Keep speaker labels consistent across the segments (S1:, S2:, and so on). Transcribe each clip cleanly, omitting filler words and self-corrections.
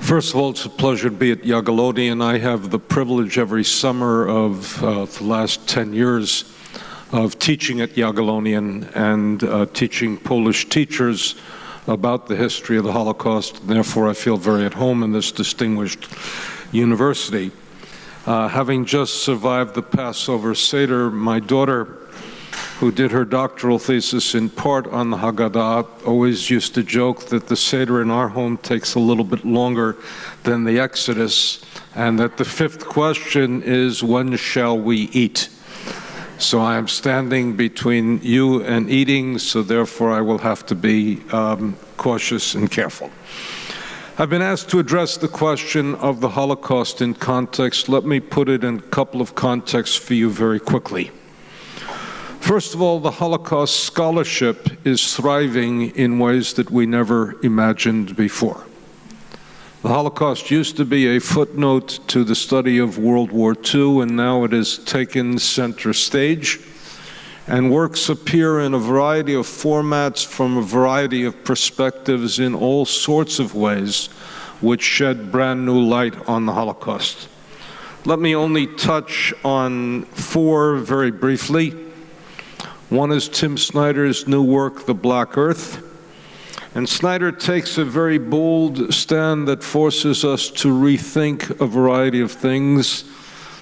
S1: First of all, it's a pleasure to be at Jagiellonian. I have the privilege every summer of the last 10 years of teaching at Jagiellonian and teaching Polish teachers about the history of the Holocaust, and therefore I feel very at home in this distinguished university. Having just survived the Passover Seder, my daughter, who did her doctoral thesis in part on the Haggadah, always used to joke that the Seder in our home takes a little bit longer than the Exodus, and that the fifth question is, when shall we eat? So I am standing between you and eating, so therefore I will have to be cautious and careful. I've been asked to address the question of the Holocaust in context. Let me put it in a couple of contexts for you very quickly. First of all, the Holocaust Scholarship is thriving in ways that we never imagined before. The Holocaust used to be a footnote to the study of World War II, and now it has taken center stage, and works appear in a variety of formats from a variety of perspectives in all sorts of ways, which shed brand new light on the Holocaust. Let me only touch on four very briefly. One is Tim Snyder's new work, The Black Earth. And Snyder takes a very bold stand that forces us to rethink a variety of things.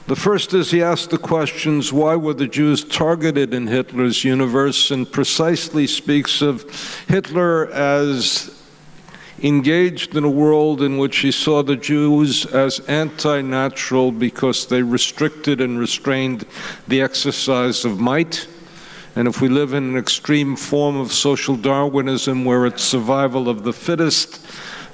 S1: The first is he asks the questions, why were the Jews targeted in Hitler's universe, and precisely speaks of Hitler as engaged in a world in which he saw the Jews as anti-natural because they restricted and restrained the exercise of might. And if we live in an extreme form of social Darwinism where it's survival of the fittest,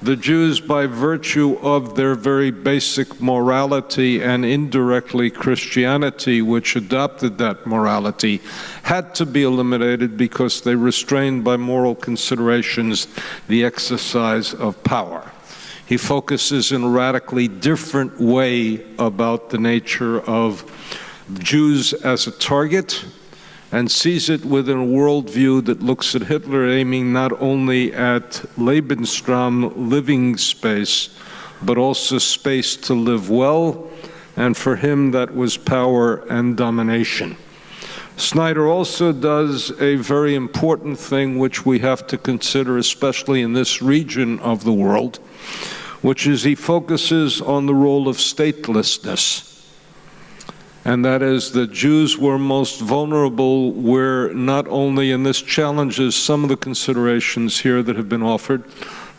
S1: the Jews, by virtue of their very basic morality and indirectly Christianity, which adopted that morality, had to be eliminated because they restrained by moral considerations the exercise of power. He focuses in a radically different way about the nature of Jews as a target, and sees it within a worldview that looks at Hitler aiming not only at Lebensraum, living space, but also space to live well, and for him that was power and domination. Snyder also does a very important thing which we have to consider, especially in this region of the world, which is he focuses on the role of statelessness. And that is that Jews were most vulnerable where not only, and this challenges some of the considerations here that have been offered,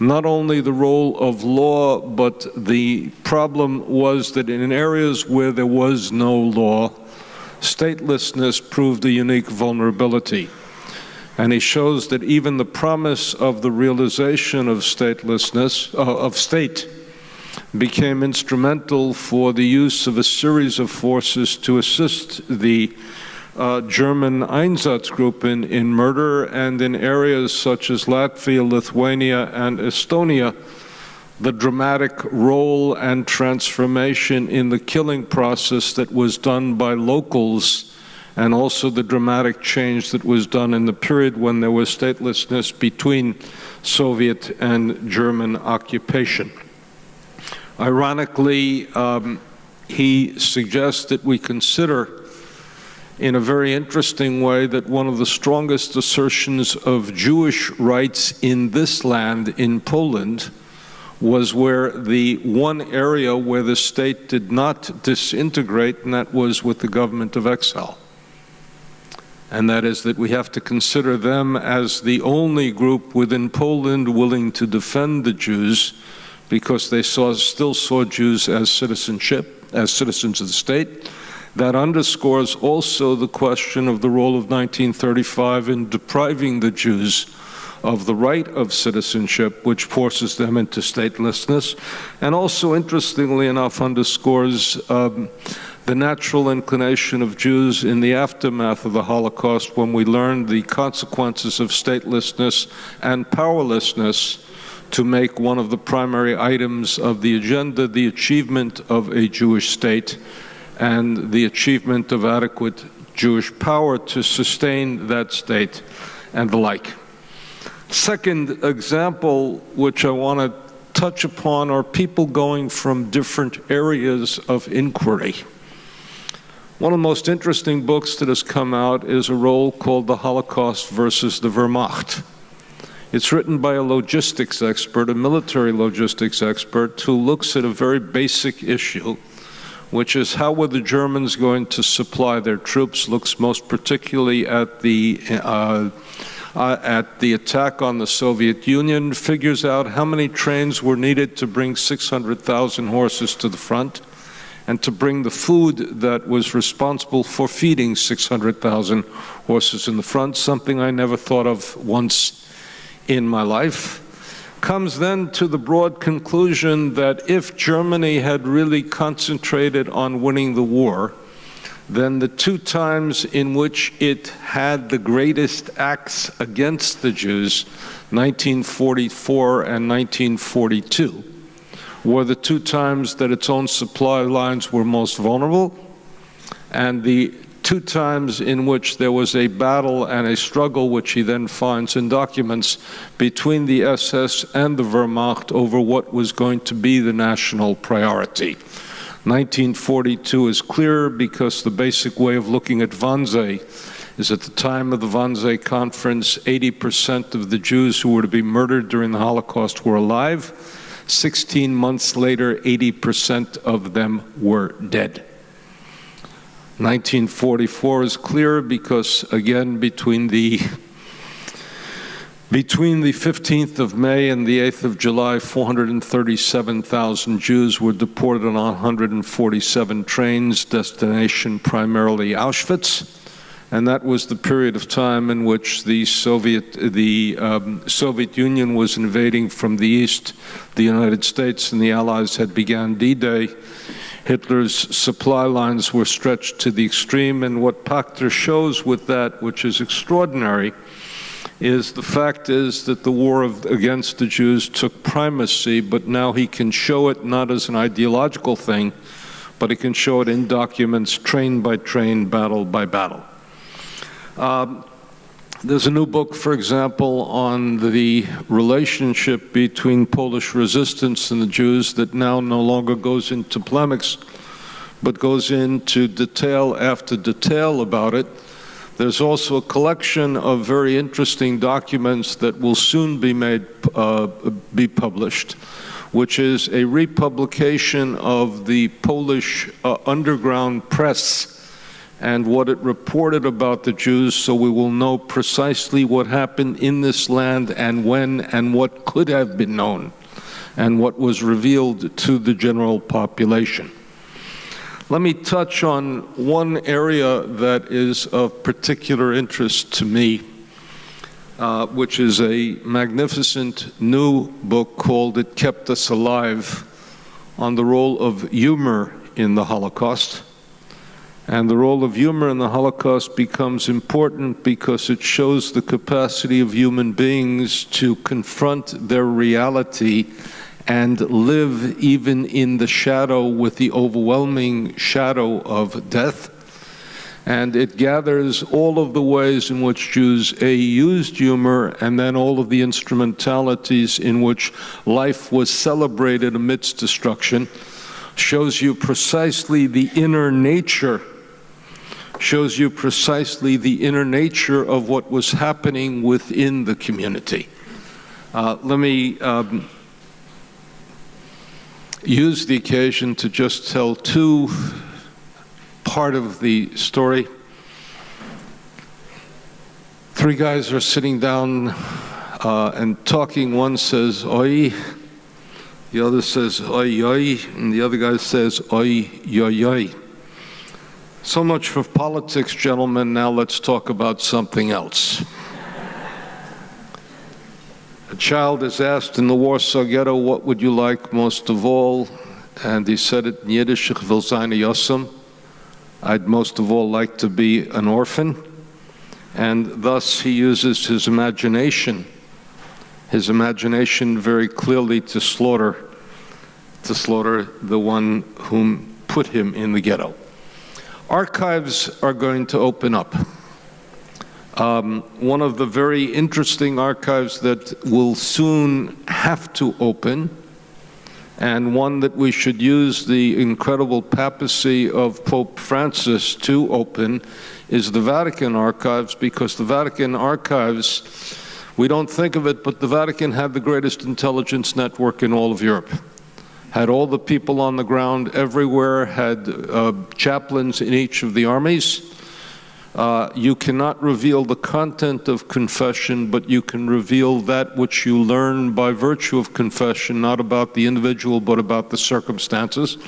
S1: not only the role of law, but the problem was that in areas where there was no law, statelessness proved a unique vulnerability. And he shows that even the promise of the realization of statelessness, of state, became instrumental for the use of a series of forces to assist the German Einsatzgruppe in murder, and in areas such as Latvia, Lithuania, and Estonia, the dramatic role and transformation in the killing process that was done by locals, and also the dramatic change that was done in the period when there was statelessness between Soviet and German occupation. Ironically, he suggests that we consider in a very interesting way that one of the strongest assertions of Jewish rights in this land, in Poland, was where the one area where the state did not disintegrate, and that was with the government of exile. And that is that we have to consider them as the only group within Poland willing to defend the Jews, because they still saw Jews as citizens of the state. That underscores also the question of the role of 1935 in depriving the Jews of the right of citizenship, which forces them into statelessness, and also, interestingly enough, underscores the natural inclination of Jews in the aftermath of the Holocaust, when we learned the consequences of statelessness and powerlessness, to make one of the primary items of the agenda the achievement of a Jewish state and the achievement of adequate Jewish power to sustain that state and the like. Second example, which I want to touch upon are people going from different areas of inquiry. One of the most interesting books that has come out is a role called The Holocaust versus the Wehrmacht. It's written by a logistics expert, a military logistics expert, who looks at a very basic issue, which is how were the Germans going to supply their troops, looks most particularly at the attack on the Soviet Union, figures out how many trains were needed to bring 600,000 horses to the front, and to bring the food that was responsible for feeding 600,000 horses in the front, something I never thought of once in my life, comes then to the broad conclusion that if Germany had really concentrated on winning the war, then the two times in which it had the greatest acts against the Jews, 1944 and 1942, were the two times that its own supply lines were most vulnerable, and the two times in which there was a battle and a struggle, which he then finds in documents, between the SS and the Wehrmacht over what was going to be the national priority. 1942 is clear because the basic way of looking at Wannsee is at the time of the Wannsee Conference, 80% of the Jews who were to be murdered during the Holocaust were alive. 16 months later, 80% of them were dead. 1944 is clear because, again, between the 15th of May and the 8th of July, 437,000 Jews were deported on 147 trains, destination primarily Auschwitz. And that was the period of time in which the Soviet Union was invading from the east. The United States and the Allies had begun D-Day. Hitler's supply lines were stretched to the extreme, and what Pachter shows with that, which is extraordinary, is the fact is that the war against the Jews took primacy, but now he can show it not as an ideological thing, but he can show it in documents, train by train, battle by battle. There's a new book, for example, on the relationship between Polish resistance and the Jews that now no longer goes into polemics, but goes into detail after detail about it. There's also a collection of very interesting documents that will soon be be published, which is a republication of the Polish underground press and what it reported about the Jews, so we will know precisely what happened in this land and when and what could have been known and what was revealed to the general population. Let me touch on one area that is of particular interest to me, which is a magnificent new book called It Kept Us Alive, on the role of humor in the Holocaust. And the role of humor in the Holocaust becomes important because it shows the capacity of human beings to confront their reality and live even in the shadow, with the overwhelming shadow of death. And it gathers all of the ways in which Jews used humor, and then all of the instrumentalities in which life was celebrated amidst destruction. Shows you precisely the inner nature of what was happening within the community. Let me use the occasion to just tell part of the story. Three guys are sitting down and talking. One says, "Oi." The other says, "Oi, oi," and the other guy says, "Oi, oi, oi." So much for politics, gentlemen. Now let's talk about something else. A child is asked in the Warsaw Ghetto, "What would you like most of all?" And he said it in Yiddish, "Ich will sein Yossam." I'd most of all like to be an orphan. And thus he uses his imagination very clearly to slaughter the one whom put him in the ghetto. Archives are going to open up. One of the very interesting archives that will soon have to open and one that we should use the incredible papacy of Pope Francis to open is the Vatican Archives, because the Vatican Archives, we don't think of it, but the Vatican had the greatest intelligence network in all of Europe. Had all the people on the ground everywhere, had chaplains in each of the armies. You cannot reveal the content of confession, but you can reveal that which you learn by virtue of confession, not about the individual, but about the circumstances.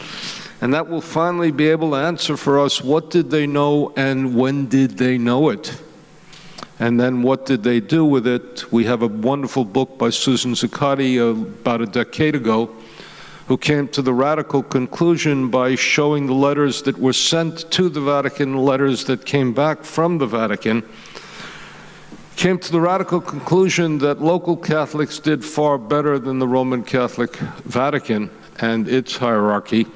S1: And that will finally be able to answer for us, what did they know and when did they know it? And then what did they do with it? We have a wonderful book by Susan Zuccotti about a decade ago, who came to the radical conclusion by showing the letters that were sent to the Vatican, letters that came back from the Vatican, came to the radical conclusion that local Catholics did far better than the Roman Catholic Vatican and its hierarchy,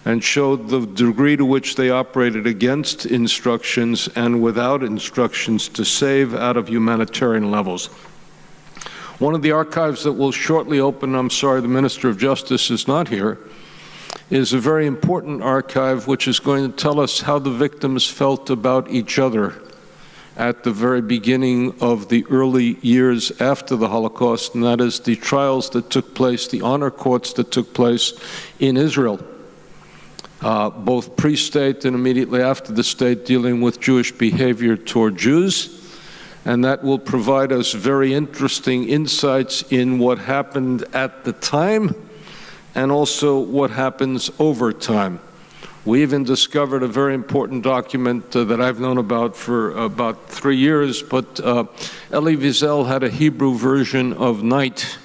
S1: and showed the degree to which they operated against instructions and without instructions to save out of humanitarian levels. One of the archives that will shortly open, I'm sorry the Minister of Justice is not here, is a very important archive which is going to tell us how the victims felt about each other at the very beginning of the early years after the Holocaust, and that is the trials that took place, the honor courts that took place in Israel. Both pre-state and immediately after the state, dealing with Jewish behavior toward Jews. And that will provide us very interesting insights in what happened at the time and also what happens over time. We even discovered a very important document that I've known about for about 3 years, but Elie Wiesel had a Hebrew version of Night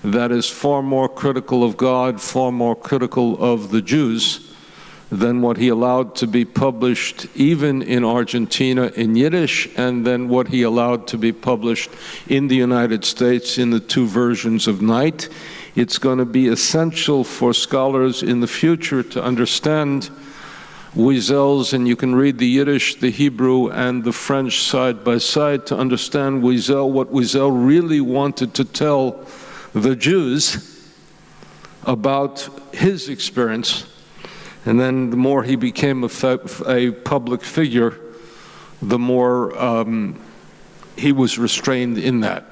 S1: that is far more critical of God, far more critical of the Jews, than what he allowed to be published even in Argentina in Yiddish, and then what he allowed to be published in the United States in the 2 versions of Night. It's going to be essential for scholars in the future to understand Wiesel's, and you can read the Yiddish, the Hebrew, and the French side by side to understand Wiesel, what Wiesel really wanted to tell the Jews about his experience. And then the more he became a public figure, the more he was restrained in that.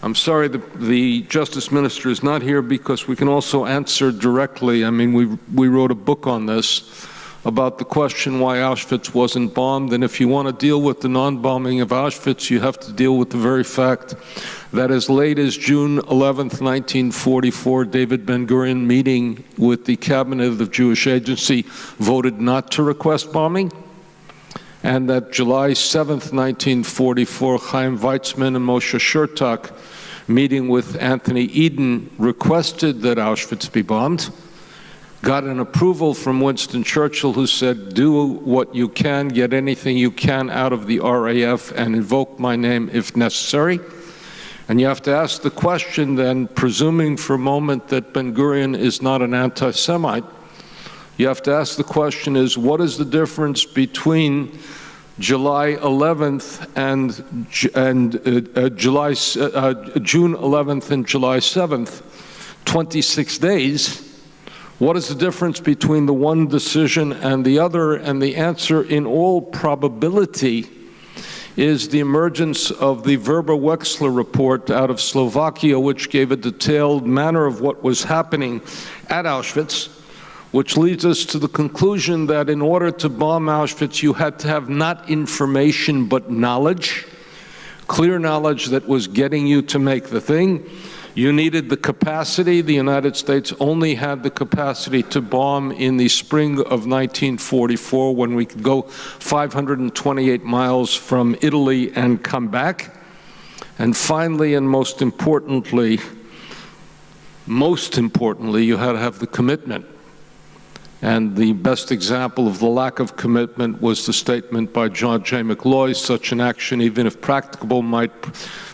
S1: I'm sorry the Justice Minister is not here, because we can also answer directly. I mean, we wrote a book on this about the question why Auschwitz wasn't bombed, and if you want to deal with the non-bombing of Auschwitz, you have to deal with the very fact that as late as June 11th, 1944, David Ben-Gurion, meeting with the cabinet of the Jewish Agency, voted not to request bombing, and that July 7th, 1944, Chaim Weizmann and Moshe Chertok, meeting with Anthony Eden, requested that Auschwitz be bombed, got an approval from Winston Churchill, who said, do what you can, get anything you can out of the RAF, and invoke my name if necessary. And you have to ask the question then, presuming for a moment that Ben-Gurion is not an anti-Semite, you have to ask the question is, what is the difference between July 11th and June 11th and July 7th, 26 days? What is the difference between the one decision and the other? And the answer, in all probability, is the emergence of the Verba-Wexler report out of Slovakia, which gave a detailed manner of what was happening at Auschwitz, which leads us to the conclusion that in order to bomb Auschwitz, you had to have not information but knowledge, clear knowledge that was getting you to make the thing. You needed the capacity. The United States only had the capacity to bomb in the spring of 1944, when we could go 528 miles from Italy and come back. And finally, and most importantly, you had to have the commitment. And the best example of the lack of commitment was the statement by John J. McLoy, such an action, even if practicable, might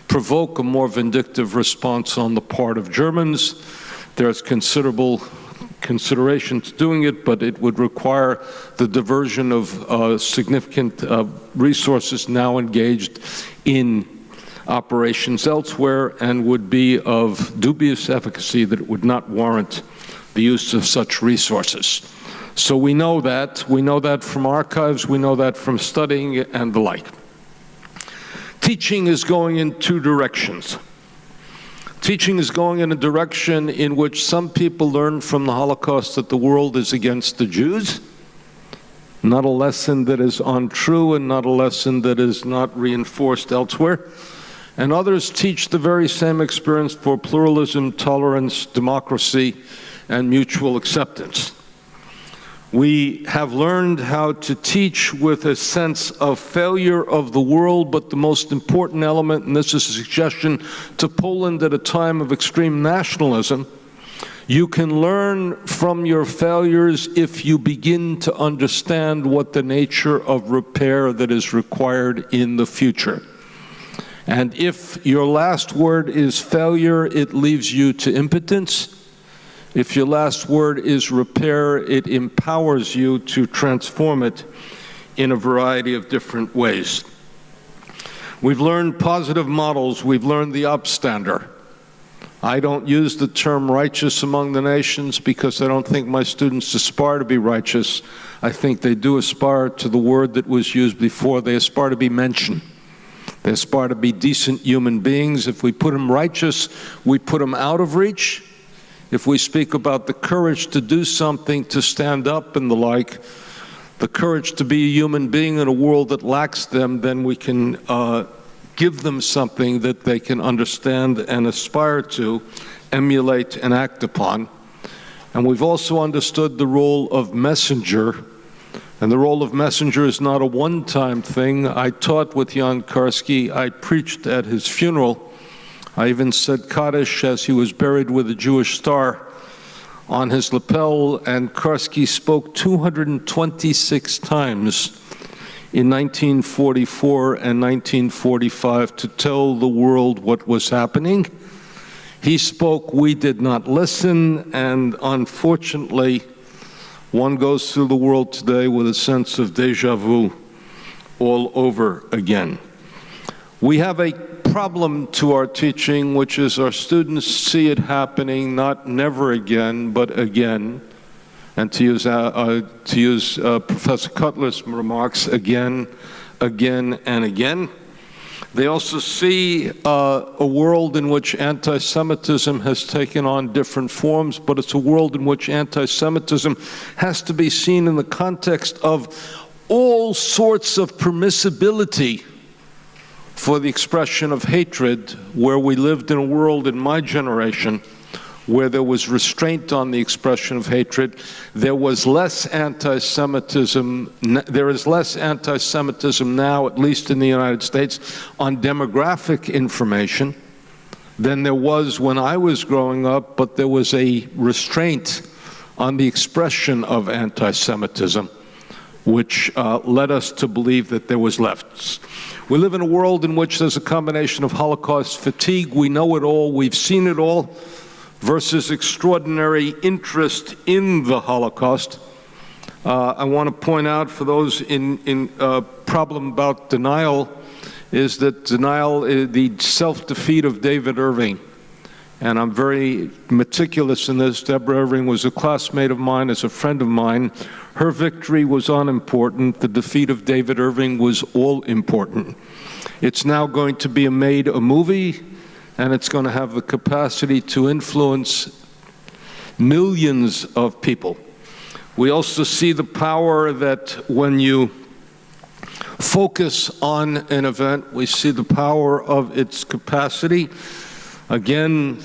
S1: provoke a more vindictive response on the part of Germans. There's considerable consideration to doing it, but it would require the diversion of significant resources now engaged in operations elsewhere, and would be of dubious efficacy that it would not warrant the use of such resources. So we know that from archives, we know that from studying and the like. Teaching is going in two directions. Teaching is going in a direction in which some people learn from the Holocaust that the world is against the Jews, not a lesson that is untrue and not a lesson that is not reinforced elsewhere. And others teach the very same experience for pluralism, tolerance, democracy, and mutual acceptance. We have learned how to teach with a sense of failure of the world, but the most important element, and this is a suggestion to Poland at a time of extreme nationalism, you can learn from your failures if you begin to understand what the nature of repair that is required in the future. And if your last word is failure, it leaves you to impotence. If your last word is repair, it empowers you to transform it in a variety of different ways. We've learned positive models. We've learned the upstander. I don't use the term righteous among the nations because I don't think my students aspire to be righteous. I think they do aspire to the word that was used before. They aspire to be mentioned. They aspire to be decent human beings. If we put them righteous, we put them out of reach. If we speak about the courage to do something, to stand up and the like, the courage to be a human being in a world that lacks them, then we can give them something that they can understand and aspire to, emulate and act upon. And we've also understood the role of messenger. And the role of messenger is not a one-time thing. I taught with Jan Karski. I preached at his funeral. I even said Kaddish as he was buried with a Jewish star on his lapel, and Karski spoke 226 times in 1944 and 1945 to tell the world what was happening. He spoke, we did not listen, and unfortunately, one goes through the world today with a sense of déjà vu all over again. We have a problem to our teaching, which is our students see it happening, not never again, but again. And to use Professor Cutler's remarks, again, again, and again. They also see a world in which anti-Semitism has taken on different forms, but it's a world in which anti-Semitism has to be seen in the context of all sorts of permissibility for the expression of hatred, where we lived in a world in my generation where there was restraint on the expression of hatred. There was less anti-Semitism. There is less anti-Semitism now, at least in the United States, on demographic information than there was when I was growing up, but there was a restraint on the expression of anti-Semitism, which led us to believe that there was left. We live in a world in which there's a combination of Holocaust fatigue, we know it all, we've seen it all, versus extraordinary interest in the Holocaust. I want to point out for those in problem about denial, is that denial is the self-defeat of David Irving. And I'm very meticulous in this. Deborah Irving was a classmate of mine, is a friend of mine. Her victory was unimportant. The defeat of David Irving was all important. It's now going to be made a movie, and it's going to have the capacity to influence millions of people. We also see the power that when you focus on an event, we see the power of its capacity. Again,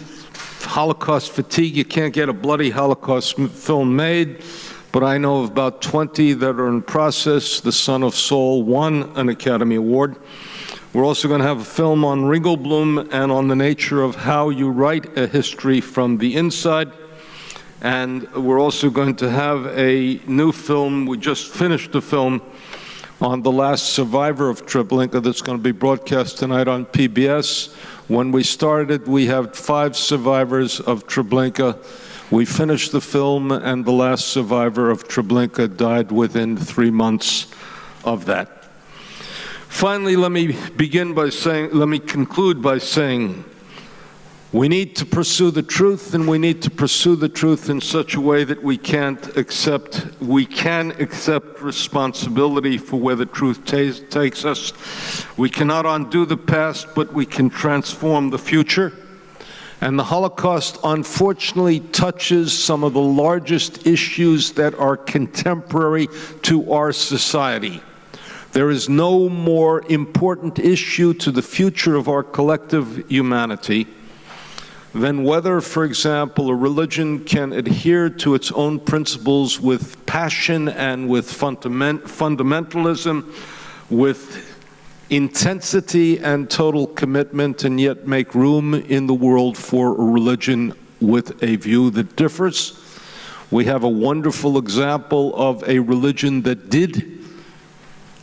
S1: Holocaust fatigue, you can't get a bloody Holocaust film made, but I know of about 20 that are in process. The Son of Saul won an Academy Award. We're also going to have a film on Ringelblum and on the nature of how you write a history from the inside. And we're also going to have a new film, we just finished a film on the last survivor of Treblinka that's going to be broadcast tonight on PBS. When we started, we had 5 survivors of Treblinka. We finished the film, and the last survivor of Treblinka died within 3 months of that. Finally, let me conclude by saying, We need to pursue the truth, and we need to pursue the truth in such a way that we can accept responsibility for where the truth takes us. We cannot undo the past, but we can transform the future. And the Holocaust, unfortunately, touches some of the largest issues that are contemporary to our society. There is no more important issue to the future of our collective humanity than whether, for example, a religion can adhere to its own principles with passion and with fundamentalism, with intensity and total commitment, and yet make room in the world for a religion with a view that differs. We have a wonderful example of a religion that did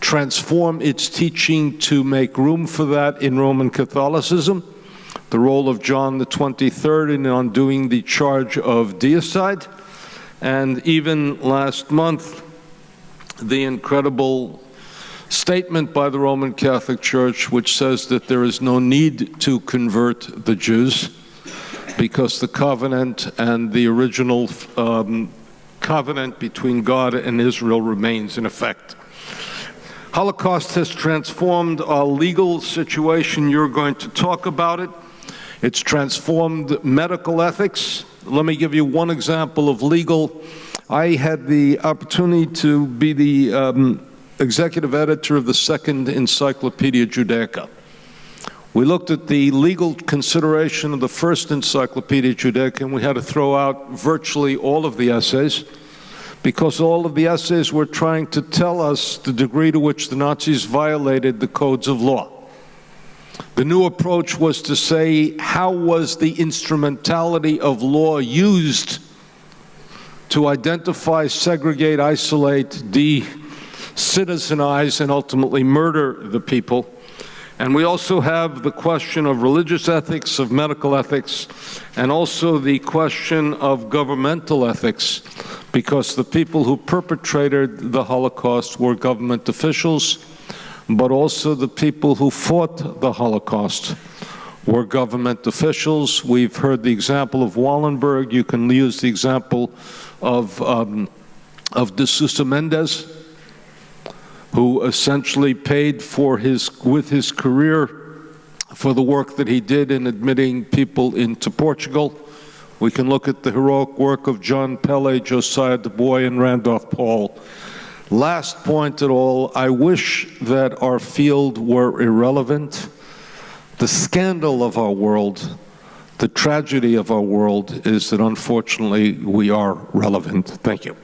S1: transform its teaching to make room for that in Roman Catholicism. The role of John the 23rd in undoing the charge of deicide, and even last month, the incredible statement by the Roman Catholic Church which says that there is no need to convert the Jews because the covenant and the original covenant between God and Israel remains in effect. Holocaust has transformed our legal situation. You're going to talk about it. It's transformed medical ethics. Let me give you one example of legal. I had the opportunity to be the executive editor of the second Encyclopedia Judaica. We looked at the legal consideration of the first Encyclopedia Judaica, and we had to throw out virtually all of the essays, because all of the essays were trying to tell us the degree to which the Nazis violated the codes of law. The new approach was to say, how was the instrumentality of law used to identify, segregate, isolate, de-citizenize, and ultimately murder the people? And we also have the question of religious ethics, of medical ethics, and also the question of governmental ethics, because the people who perpetrated the Holocaust were government officials, but also the people who fought the Holocaust were government officials. We've heard the example of Wallenberg. You can use the example of De Sousa Mendes, who essentially paid for with his career for the work that he did in admitting people into Portugal. We can look at the heroic work of John Pele, Josiah Du Bois, and Randolph Paul. Last point at all, I wish that our field were irrelevant. The scandal of our world, the tragedy of our world is that unfortunately we are relevant. Thank you.